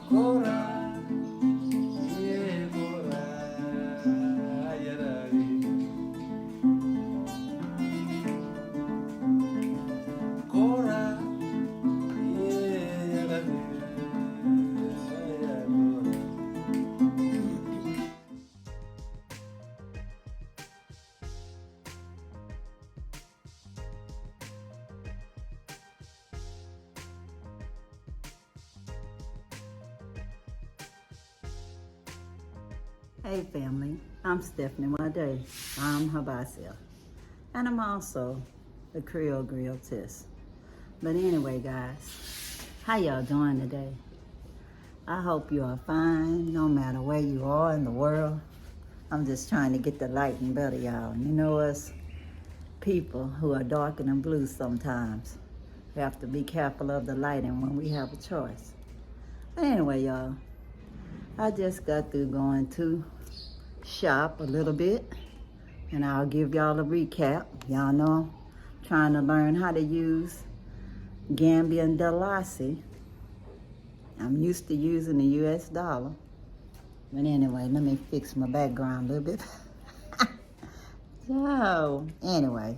Cora, yeah, Cora, yeah, Cora, yeah, Hey family, I'm Stephanie Day. I'm HYBASIA. And I'm also the Creole Griotist. But anyway guys, how y'all doing today? I hope you are fine no matter where you are in the world. I'm just trying to get the lighting better, y'all. You know us people who are dark and blue sometimes. We have to be careful of the lighting when we have a choice. But anyway, y'all, I just got through going to shop a little bit, and I'll give y'all a recap. Y'all know I'm trying to learn how to use Gambia and Dalasi. I'm used to using the US dollar. But anyway, let me fix my background a little bit. So, anyway,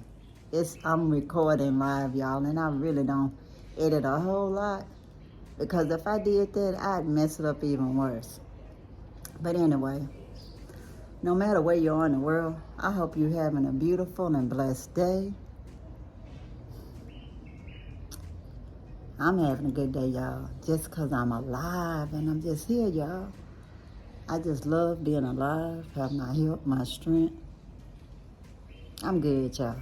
I'm recording live, y'all, and I really don't edit a whole lot, because if I did that, I'd mess it up even worse. But anyway, no matter where you are in the world, I hope you're having a beautiful and blessed day. I'm having a good day, y'all, just because I'm alive and I'm just here, y'all. I just love being alive, have my health, my strength. I'm good, y'all.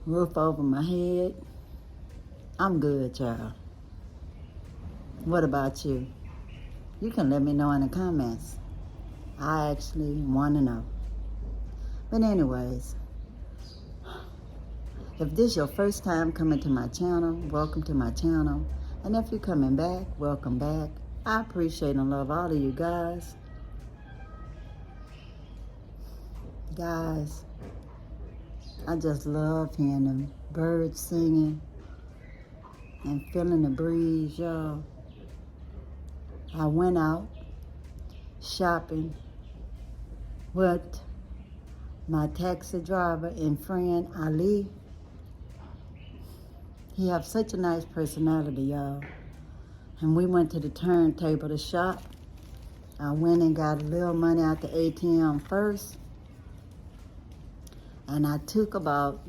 Roof over my head. I'm good, y'all. What about you? You can let me know in the comments. I actually want to know. But anyways, if this is your first time coming to my channel, welcome to my channel. And if you're coming back, welcome back. I appreciate and love all of you guys. Guys, I just love hearing the birds singing and feeling the breeze, y'all. I went out shopping with my taxi driver and friend Ali. He has such a nice personality, y'all. And we went to the turntable to shop. I went and got a little money out the ATM first. And I took about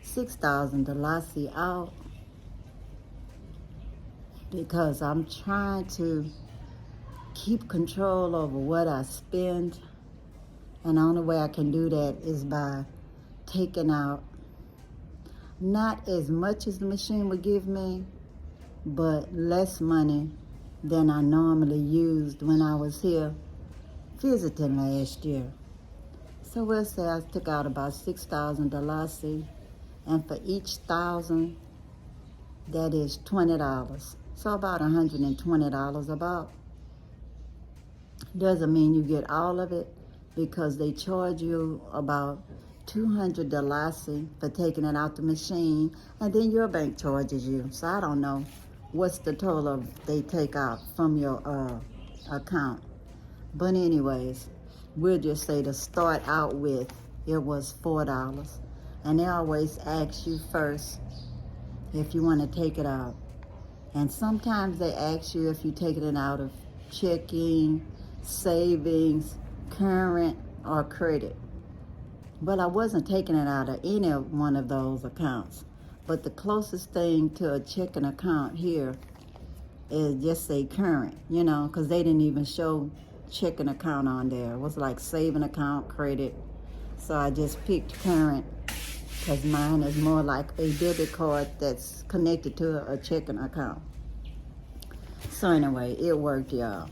6,000 Dalasi out, because I'm trying to keep control over what I spend. And the only way I can do that is by taking out not as much as the machine would give me, but less money than I normally used when I was here visiting last year. So we'll say I took out about 6,000 Dalasi, and for each 1,000, that is $20. So about $120 about. Doesn't mean you get all of it, because they charge you about 200 Dalasi for taking it out the machine, and then your bank charges you. So I don't know what's the total they take out from your account. But anyways, we'll just say to start out with, it was $4. And they always ask you first if you want to take it out. And sometimes they ask you if you're taking it out of checking, savings, current, or credit. But I wasn't taking it out of any one of those accounts. But the closest thing to a checking account here is just say current, you know, because they didn't even show checking account on there. It was like saving account, credit. So I just picked current, because mine is more like a debit card that's connected to a checking account. So anyway, it worked, y'all.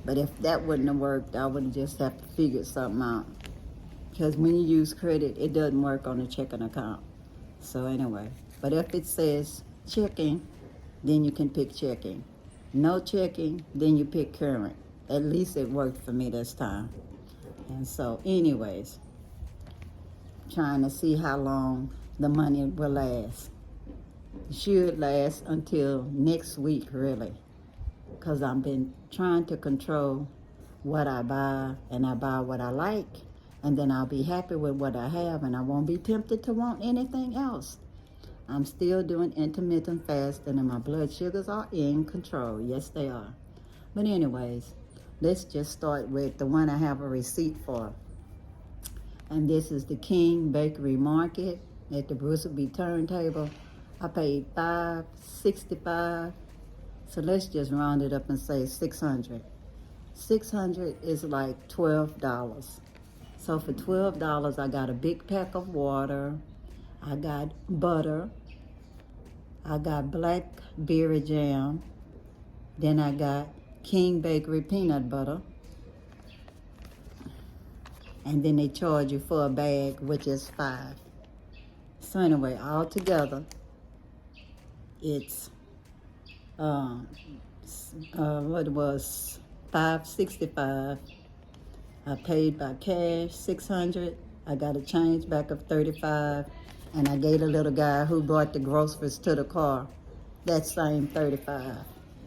But if that wouldn't have worked, I would just have to figure something out. Because when you use credit, it doesn't work on a checking account. So anyway, but if it says checking, then you can pick checking. No checking, then you pick current. At least it worked for me this time. And so anyways, trying to see how long the money will last. It should last until next week, really. because I've been trying to control what I buy, and I buy what I like, and then I'll be happy with what I have, and I won't be tempted to want anything else. I'm still doing intermittent fasting, and my blood sugars are in control. Yes, they are. But anyways, let's just start with the one I have a receipt for. And this is the King Bakery Market at the Bruceby Turntable. I paid $5.65. So let's just round it up and say $600. $600 is like $12. So for $12, I got a big pack of water. I got butter. I got blackberry jam. Then I got King Bakery peanut butter. And then they charge you for a bag, which is $5. So anyway, all together, it's what it was, $5.65. I paid by cash $600. I got a change back of $35, and I gave the little guy who brought the groceries to the car that same $35.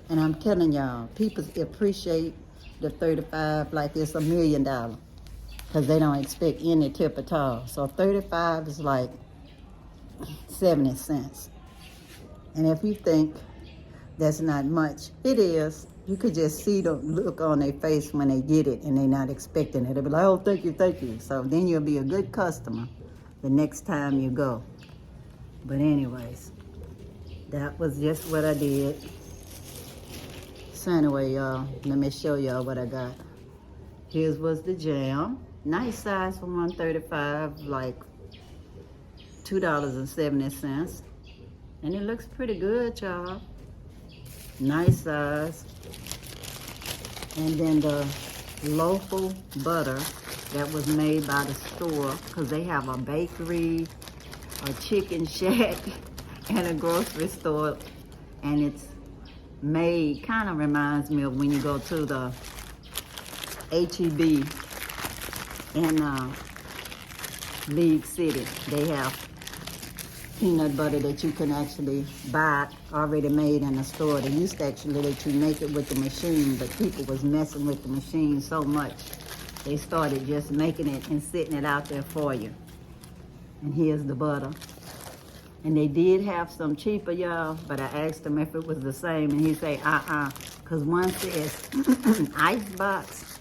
And I'm telling y'all, people appreciate the $35 like it's $1 million, because they don't expect any tip at all. So $35 is like 70 cents. And if you think that's not much, it is. You could just see the look on their face when they get it and they're not expecting it. They'll be like, oh, thank you, thank you. So then you'll be a good customer the next time you go. But anyways, that was just what I did. So anyway, y'all, let me show y'all what I got. Here's was the jam. Nice size for $1.35, like $2.70. And it looks pretty good, y'all. Nice size. And then the local butter that was made by the store, because they have a bakery, a chicken shack, and a grocery store. And it's made, kind of reminds me of when you go to the HEB in League City. They have peanut butter that you can actually buy already made in the store. They used to actually let you make it with the machine, but people was messing with the machine so much, they started just making it and sitting it out there for you. And here's the butter. And they did have some cheaper, y'all, but I asked him if it was the same, and he said, because one says icebox,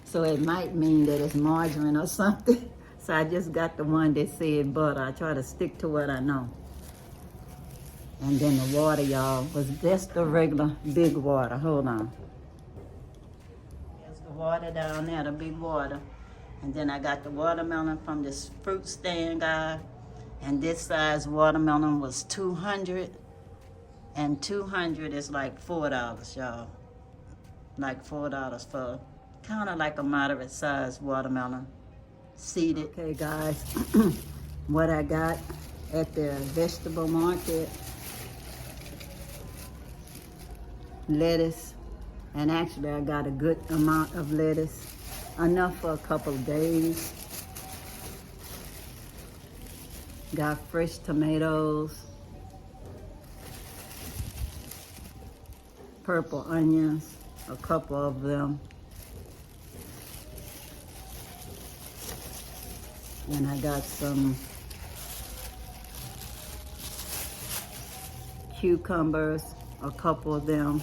so it might mean that it's margarine or something. So I just got the one that said butter. I try to stick to what I know. And then the water, y'all, was just the regular big water. Hold on. There's the water down there, the big water. And then I got the watermelon from this fruit stand guy. And this size watermelon was $200. And $200 is like $4, y'all. Like $4 for kind of like a moderate size watermelon. Seeded. Okay, guys, what I got at the vegetable market: lettuce, and actually I got a good amount of lettuce, enough for a couple of days. Got fresh tomatoes, purple onions, a couple of them. And I got some cucumbers, a couple of them,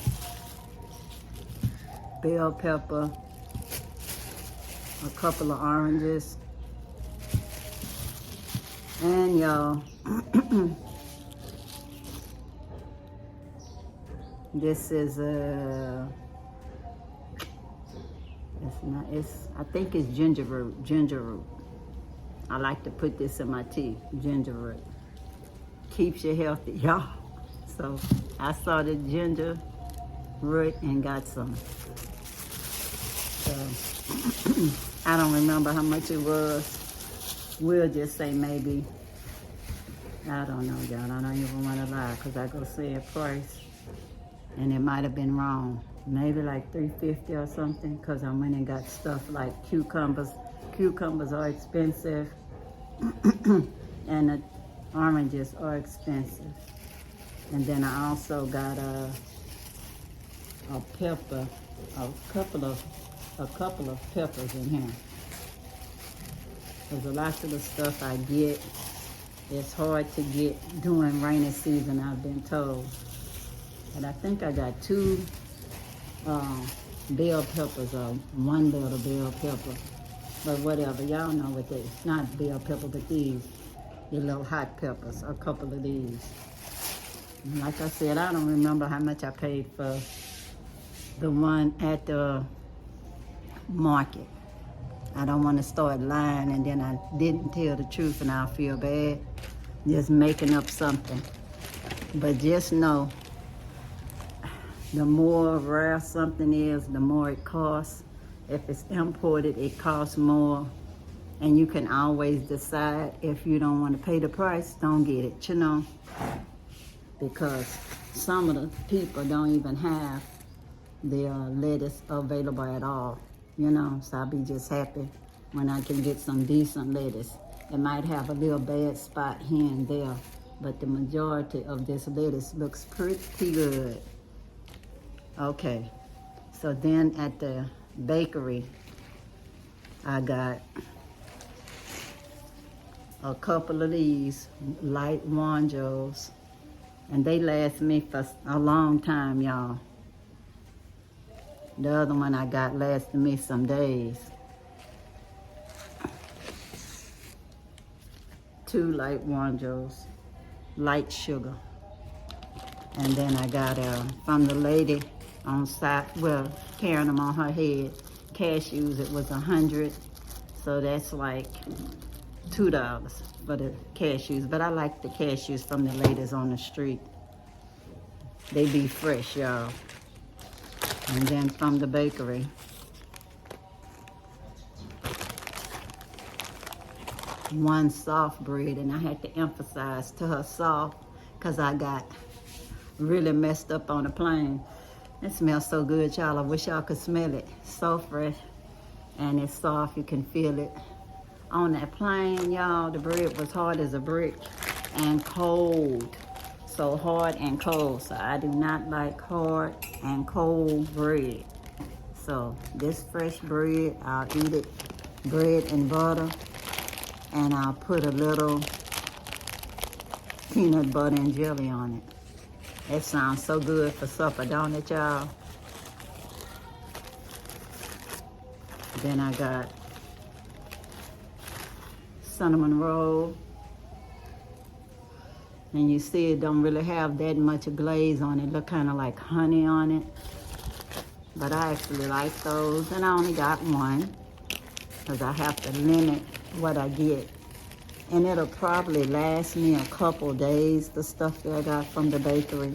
bell pepper, a couple of oranges. And y'all, this is I think it's ginger root. I like to put this in my tea, ginger root. Keeps you healthy, y'all. So I saw the ginger root and got some. So I don't remember how much it was. We'll just say maybe, I don't know, y'all. I don't even want to lie, because I go see a price and it might have been wrong. Maybe like $3.50 or something, because I went and got stuff like cucumbers. Cucumbers are expensive, and the oranges are expensive. And then I also got a pepper, a couple of peppers in here. Because a lot of the stuff I get, it's hard to get during rainy season, I've been told. But I think I got 2 bell peppers or 1 little bell pepper. But whatever, y'all know what they, not bell pepper, but these little hot peppers, a couple of these. And like I said, I don't remember how much I paid for the one at the market. I don't want to start lying and then I didn't tell the truth and I'll feel bad. Just making up something. But just know, the more rare something is, the more it costs. If it's imported, it costs more. And you can always decide if you don't want to pay the price, don't get it, you know. Because some of the people don't even have their lettuce available at all, you know. So I'll be just happy when I can get some decent lettuce. It might have a little bad spot here and there, but the majority of this lettuce looks pretty good. Okay, so then at the bakery, I got a couple of these light wanjos, and they last me for a long time, y'all. The other one I got lasted me some days. 2 light wanjos, light sugar. And then I got from the lady on side, well, carrying them on her head, cashews. It was 100, so that's like $2 for the cashews. But I like the cashews from the ladies on the street. They be fresh, y'all. And then from the bakery, one soft bread, and I had to emphasize to her soft because I got really messed up on the plane. It smells so good, y'all. I wish y'all could smell it. So fresh, and it's soft. You can feel it. On that plane, y'all, the bread was hard as a brick and cold. So hard and cold. So I do not like hard and cold bread. So this fresh bread, I'll eat it, bread and butter, and I'll put a little peanut butter and jelly on it. That sounds so good for supper, don't it, y'all? Then I got cinnamon roll. And you see it don't really have that much glaze on it. Look kind of like honey on it. But I actually like those. And I only got one because I have to limit what I get. And it'll probably last me a couple days, the stuff that I got from the bakery.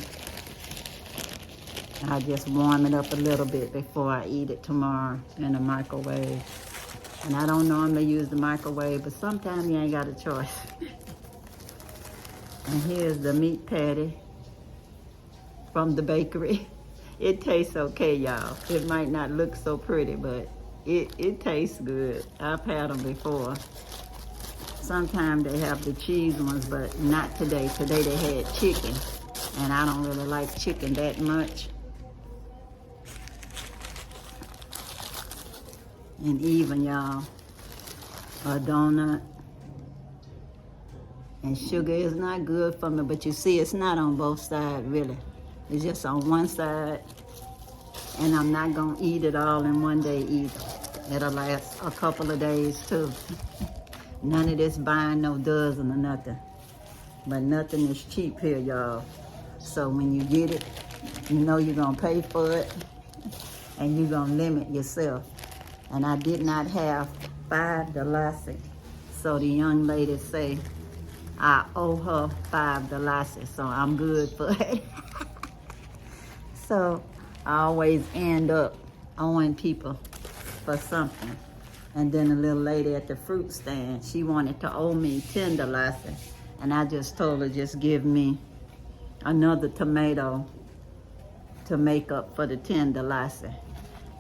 I just warm it up a little bit before I eat it tomorrow in the microwave. And I don't normally use the microwave, but sometimes you ain't got a choice. And here's the meat patty from the bakery. It tastes okay, y'all. It might not look so pretty, but it tastes good. I've had them before. Sometimes they have the cheese ones, but not today. Today they had chicken, and I don't really like chicken that much. And even, y'all, a donut. And sugar is not good for me, but you see it's not on both sides, really. It's just on one side, and I'm not gonna eat it all in one day either. It'll last a couple of days too. None of this buying no dozen or nothing. But nothing is cheap here, y'all. So when you get it, you know you're gonna pay for it, and you're gonna limit yourself. And I did not have 5 Dalasi. So the young lady say, I owe her 5 Dalasi, so I'm good for it. So I always end up owing people for something. And then a little lady at the fruit stand, she wanted to owe me 10 Dalasi. And I just told her, just give me another tomato to make up for the 10 Dalasi.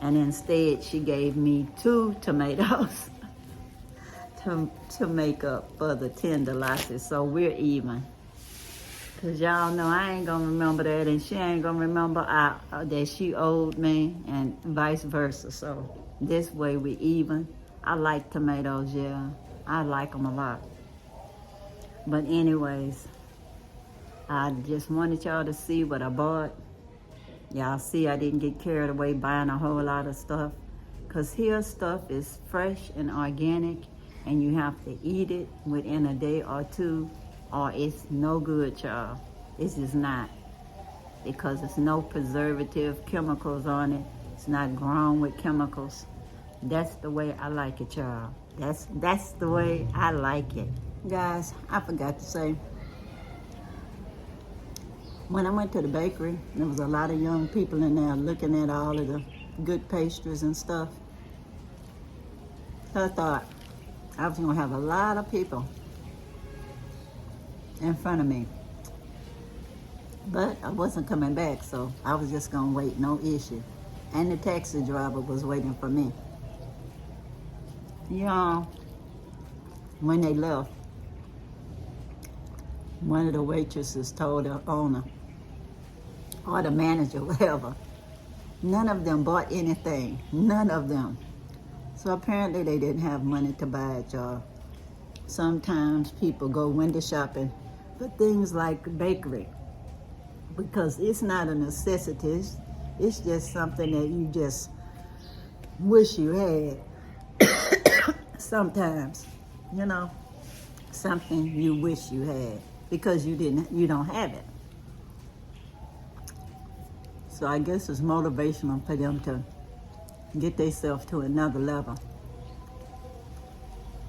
And instead, she gave me 2 tomatoes to make up for the 10 Dalasi. So we're even. Cause y'all know I ain't gonna remember that, and she ain't gonna remember that she owed me, and vice versa. So this way we even. I like tomatoes, yeah. I like them a lot. But anyways, I just wanted y'all to see what I bought. Y'all see I didn't get carried away buying a whole lot of stuff. Cause here stuff is fresh and organic, and you have to eat it within a day or two, or it's no good, y'all. It's just not. Because it's no preservative chemicals on it. It's not grown with chemicals. That's the way I like it, y'all. That's the way I like it. Guys, I forgot to say, when I went to the bakery, there was a lot of young people in there looking at all of the good pastries and stuff. So I thought I was gonna have a lot of people in front of me. But I wasn't coming back, so I was just gonna wait, no issue. And the taxi driver was waiting for me. Y'all, when they left, one of the waitresses told the owner, or the manager, whatever, none of them bought anything. None of them. So apparently they didn't have money to buy it, y'all. Sometimes people go window shopping for things like bakery, because it's not a necessity. It's just something that you just wish you had. Sometimes, you know, something you wish you had because you don't have it. So I guess it's motivational for them to get themselves to another level.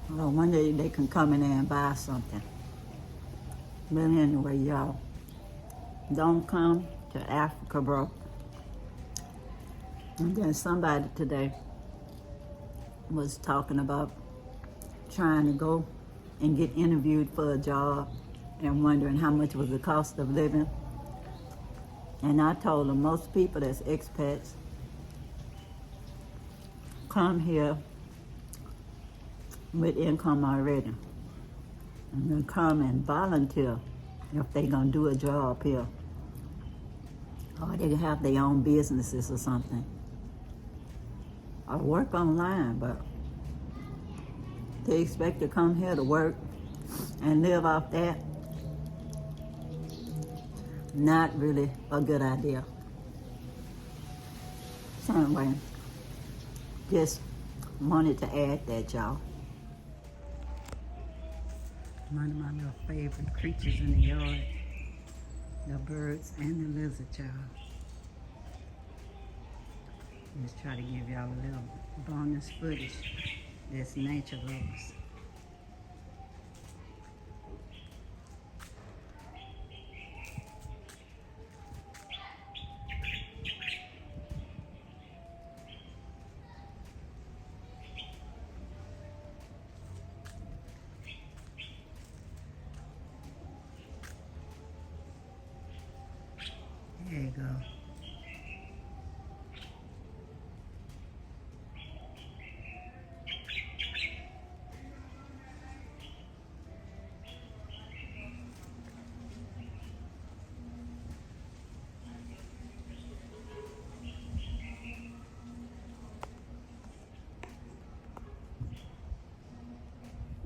Well, one day they can come in there and buy something. But anyway, y'all, don't come to Africa broke. And then somebody today was talking about trying to go and get interviewed for a job and wondering how much was the cost of living. And I told them most people that's expats come here with income already. And they come and volunteer if they gonna do a job here. Or they have their own businesses or something. Or work online, but they expect to come here to work and live off that. Not really a good idea. So anyway, just wanted to add that, y'all. One of my little favorite creatures in the yard, the birds and the lizard, y'all. Just try to give y'all a little bonus footage that's nature lovers. There you go.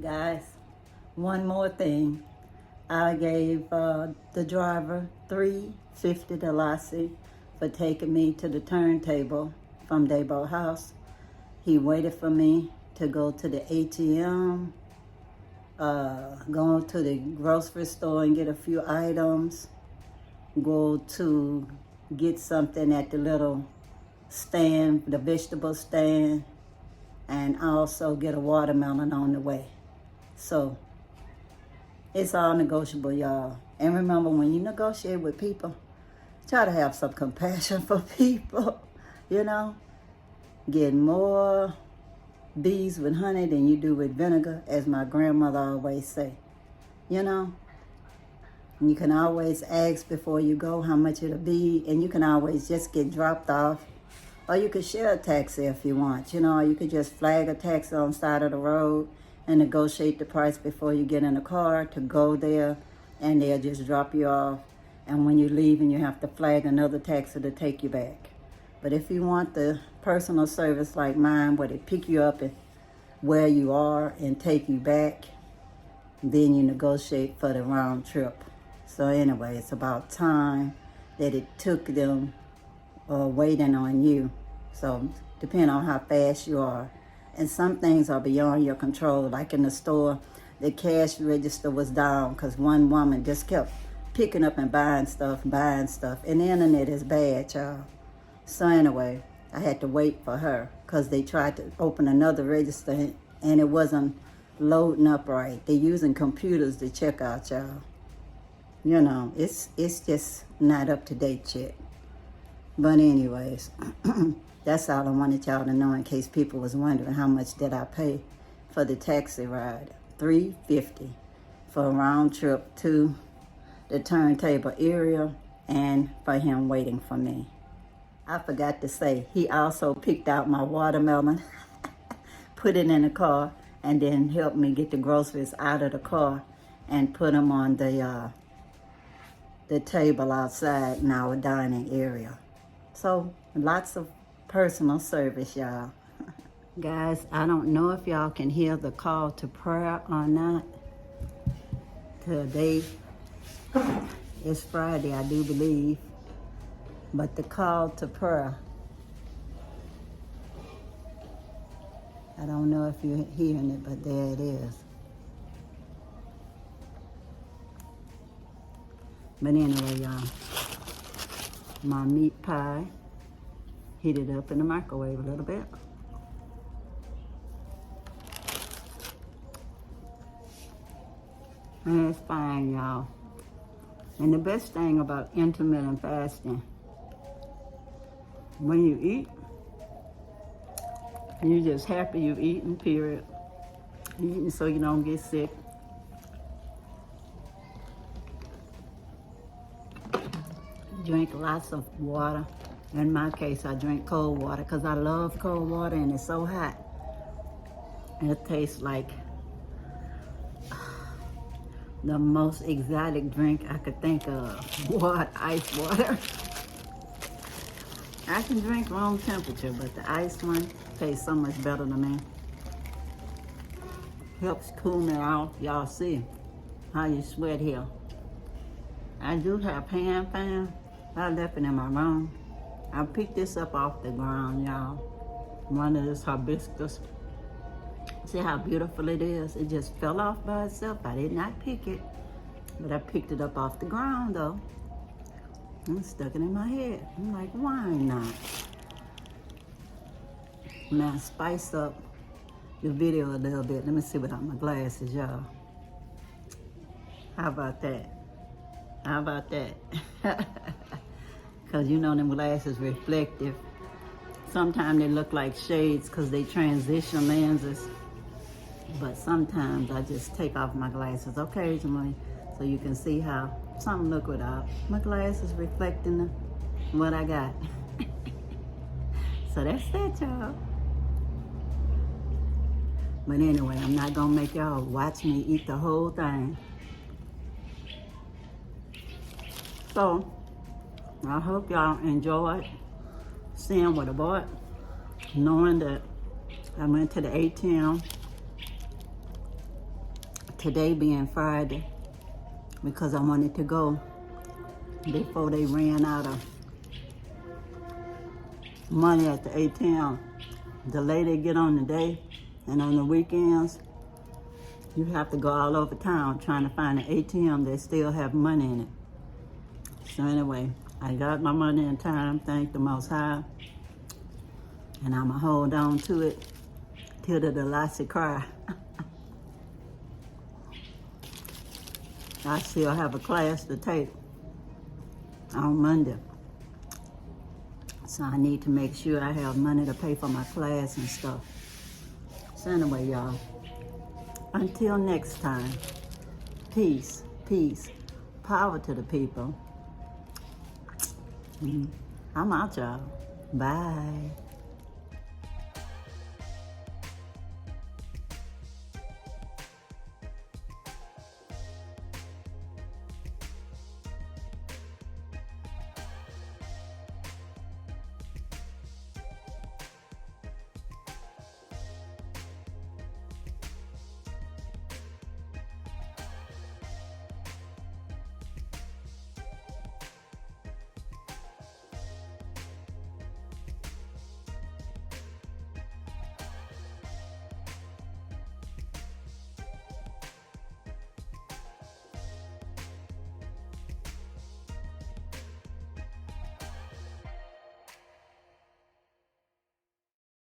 Guys, one more thing. I gave the driver $3.50 Dalasi for taking me to the turntable from Dabo House. He waited for me to go to the ATM, go to the grocery store and get a few items, go to get something at the little stand, the vegetable stand, and also get a watermelon on the way. So it's all negotiable, y'all. And remember, when you negotiate with people, try to have some compassion for people, you know. Get more bees with honey than you do with vinegar, as my grandmother always say, you know. And you can always ask before you go how much it'll be, and you can always just get dropped off. Or you could share a taxi if you want, you know, or you could just flag a taxi on the side of the road and negotiate the price before you get in the car to go there and they'll just drop you off. And when you leave, and you have to flag another taxi to take you back. But if you want the personal service like mine, where they pick you up and where you are and take you back, then you negotiate for the round trip. So anyway, it's about time that it took them waiting on you. So depending on how fast you are. And some things are beyond your control. Like in the store, the cash register was down because one woman just kept picking up and buying stuff. And the internet is bad, y'all. So anyway, I had to wait for her because they tried to open another register and it wasn't loading up right. They're using computers to check out, y'all. You know, it's just not up to date yet. But anyways, that's all I wanted y'all to know in case people was wondering how much did I pay for the taxi ride. $3.50 for a round trip to the turntable area and for him waiting for me. I forgot to say, he also picked out my watermelon, put it in the car, and then helped me get the groceries out of the car and put them on the table outside in our dining area. So lots of personal service, y'all. Guys, I don't know if y'all can hear the call to prayer or not. Today is Friday, I do believe. But the call to prayer, I don't know if you're hearing it, but there it is. But anyway, y'all, my meat pie, heat it up in the microwave a little bit. And it's fine, y'all. And the best thing about intermittent fasting, when you eat, you're just happy you're eating, period. You're eating so you don't get sick. Drink lots of water. In my case, I drink cold water because I love cold water and it's so hot. It tastes like the most exotic drink I could think of. What? Ice water. I can drink room temperature, but the ice one tastes so much better to me. Helps cool me off. Y'all see how you sweat here. I do have hand fan. I left it in my room. I picked this up off the ground, y'all. One of this hibiscus. See how beautiful it is? It just fell off by itself. I did not pick it, but I picked it up off the ground though. And stuck it in my head. I'm like, why not? Now spice up the video a little bit. Let me see without my glasses, y'all. How about that? How about that? Because you know them glasses reflective. Sometimes they look like shades because they transition lenses. But sometimes I just take off my glasses occasionally so you can see how something look without my glasses reflecting what I got. So that's that, y'all. But anyway, I'm not gonna make y'all watch me eat the whole thing. So I hope y'all enjoyed seeing what I bought, knowing that I went to the ATM today being Friday because I wanted to go before they ran out of money at the ATM. The later they get on the day and on the weekends, you have to go all over town trying to find an ATM that still have money in it. So anyway, I got my money in time, thank the Most High. And I'ma hold on to it till the Dalasi cry. I still have a class to take on Monday. So I need to make sure I have money to pay for my class and stuff. So anyway, y'all, until next time, peace, peace, power to the people. I'm out, y'all. Bye.